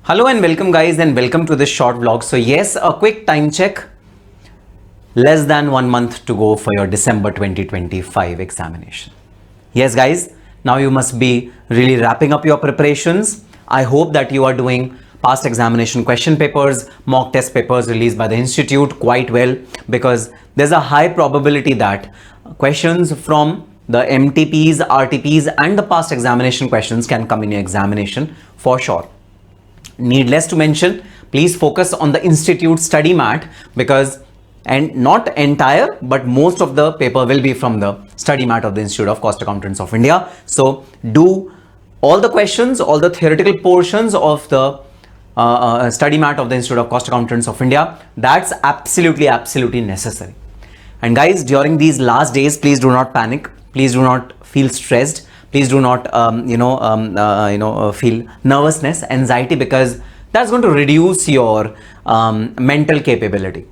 Hello and welcome guys, and welcome to this short vlog. So yes, a quick time check. Less than 1 month to go for your December 2025 examination. Yes guys, now you must be really wrapping up your preparations. I hope that you are doing past examination question papers, mock test papers released by the institute quite well, because there's a high probability that questions from the MTPs, RTPs and the past examination questions can come in your examination for sure. Needless to mention, please focus on the institute study mat, because and not entire but most of the paper will be from the study mat of the Institute of Cost Accountants of India. So do all the questions, all the theoretical portions of the study mat of the Institute of Cost Accountants of India. That's absolutely necessary. And guys, during these last days, please do not panic, please do not feel stressed, please do not feel nervousness, anxiety, because that's going to reduce your mental capability.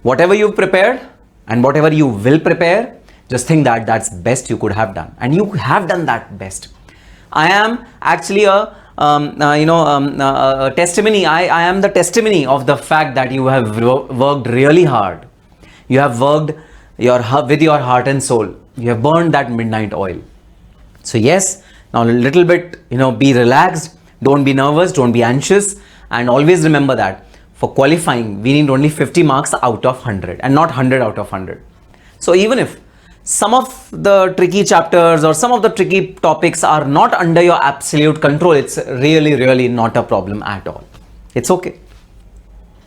Whatever you've prepared and whatever you will prepare, just think that that's best you could have done, and you have done that best. I am actually a testimony. I am the testimony of the fact that you have worked really hard. You have worked with your heart and soul. You have burned that midnight oil. So yes, now a little bit, be relaxed, don't be nervous, don't be anxious, and always remember that for qualifying, we need only 50 marks out of 100 and not 100 out of 100. So even if some of the tricky chapters or some of the tricky topics are not under your absolute control, it's really not a problem at all. It's okay.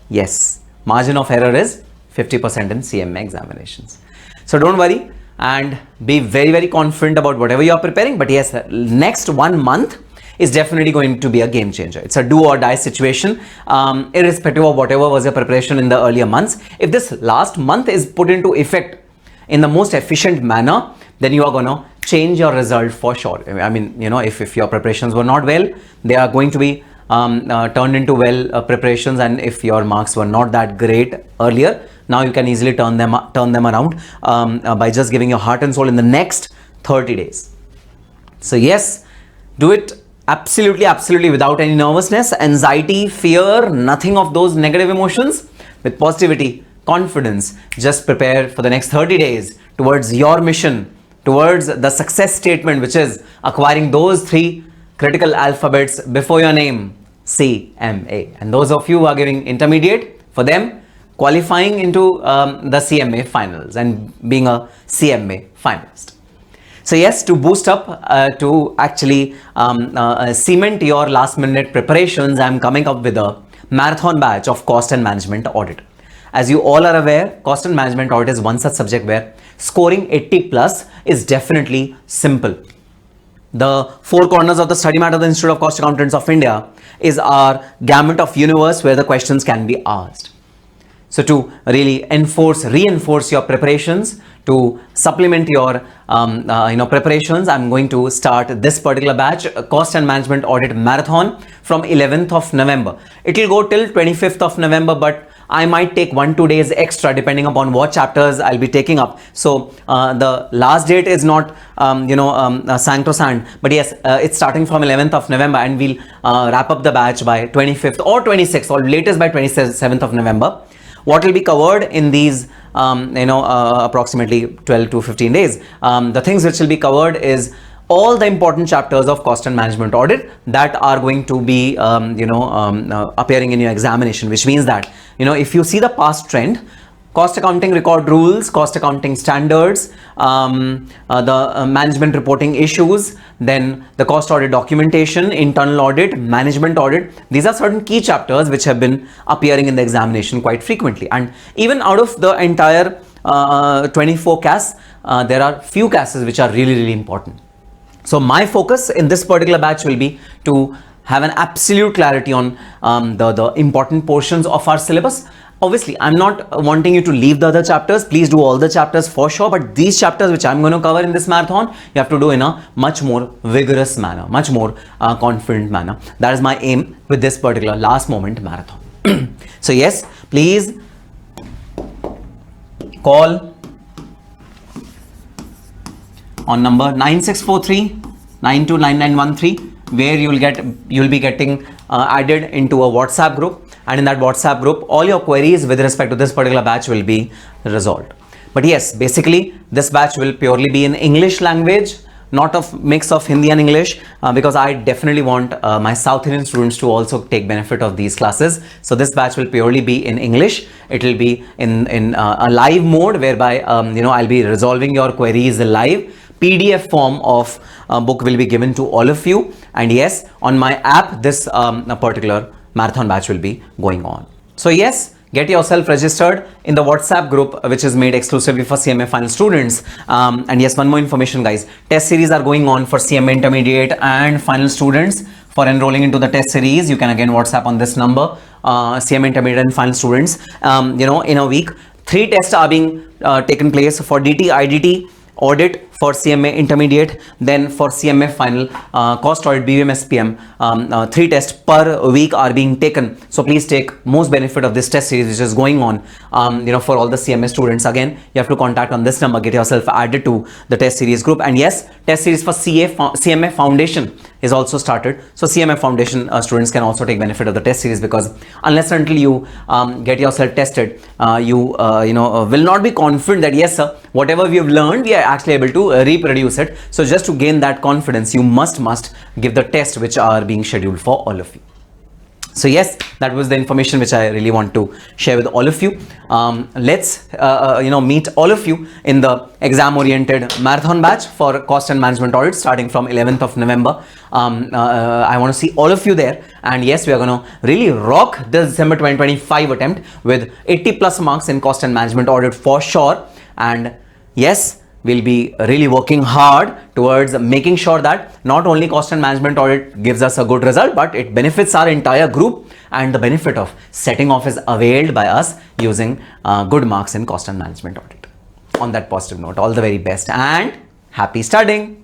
Yes, margin of error is 50% in CMA examinations. So don't worry and be very confident about whatever you are preparing. But yes, next 1 month is definitely going to be a game changer. It's a do or die situation, irrespective of whatever was your preparation in the earlier months. If this last month is put into effect in the most efficient manner, then you are going to change your result for sure. I mean, if your preparations were not well, they are going to be turned into well preparations, and if your marks were not that great earlier, now you can easily turn them around by just giving your heart and soul in the next 30 days. So yes, do it absolutely without any nervousness, anxiety, fear, nothing of those negative emotions. With positivity, confidence, just prepare for the next 30 days towards your mission, towards the success statement, which is acquiring those 3 critical alphabets before your name, CMA. And those of you who are giving intermediate, for them, qualifying into the CMA finals and being a CMA finalist. So yes, to boost up, to actually cement your last minute preparations, I'm coming up with a marathon batch of cost and management audit. As you all are aware, cost and management audit is one such subject where scoring 80 plus is definitely simple. The 4 corners of the study mat of the Institute of Cost Accountants of India is our gamut of universe where the questions can be asked. So to really reinforce your preparations, to supplement your preparations, I'm going to start this particular batch, cost and management audit marathon, from 11th of November. It will go till 25th of November, but I might take 1-2 days extra depending upon what chapters I'll be taking up. So the last date is not sancrosanct, but yes, it's starting from 11th of November, and we'll wrap up the batch by 25th or 26th or latest by 27th of November. What will be covered in these approximately 12 to 15 days? The things which will be covered is all the important chapters of cost and management audit that are going to be appearing in your examination, which means that if you see the past trend, cost accounting record rules, cost accounting standards, the management reporting issues, then the cost audit documentation, internal audit, management audit. These are certain key chapters which have been appearing in the examination quite frequently. And even out of the entire 24 casts, there are few casts which are really important. So my focus in this particular batch will be to have an absolute clarity on the important portions of our syllabus. Obviously, I'm not wanting you to leave the other chapters. Please do all the chapters for sure. But these chapters which I'm going to cover in this marathon, you have to do in a much more vigorous manner, much more confident manner. That is my aim with this particular last moment marathon. So yes, please call on number 9643 929913, where you'll be getting added into a WhatsApp group, and in that WhatsApp group all your queries with respect to this particular batch will be resolved. But yes, basically this batch will purely be in English language, not a mix of Hindi and English, because I definitely want my South Indian students to also take benefit of these classes. So this batch will purely be in English. It will be in a live mode, whereby I'll be resolving your queries live. PDF form of book will be given to all of you, and yes, on my app this particular marathon batch will be going on. So yes, get yourself registered in the WhatsApp group, which is made exclusively for CMA Final students. And yes, one more information, guys. Test series are going on for CMA Intermediate and Final students. For enrolling into the test series, you can again WhatsApp on this number, CMA Intermediate and Final students. In a week, 3 tests are being taken place for DT, IDT, Audit for CMA Intermediate, then for CMA Final Cost Audit BVM SPM. 3 tests per week are being taken. So please take most benefit of this test series which is going on for all the CMA students. Again, you have to contact on this number, get yourself added to the test series group. And yes, test series for CMA Foundation is also started. So CMA Foundation students can also take benefit of the test series, because unless and until you get yourself tested, you will not be confident that yes sir, whatever we have learned we are actually able to reproduce it. So just to gain that confidence, you must give the tests which are being scheduled for all of you. So yes, that was the information which I really want to share with all of you. Let's meet all of you in the exam oriented marathon batch for cost and management audit starting from 11th of November. I want to see all of you there, and yes, we are going to really rock this December 2025 attempt with 80+ marks in cost and management audit for sure. And yes, we'll be really working hard towards making sure that not only cost and management audit gives us a good result, but it benefits our entire group, and the benefit of setting off is availed by us using good marks in cost and management audit. On that positive note, all the very best and happy studying.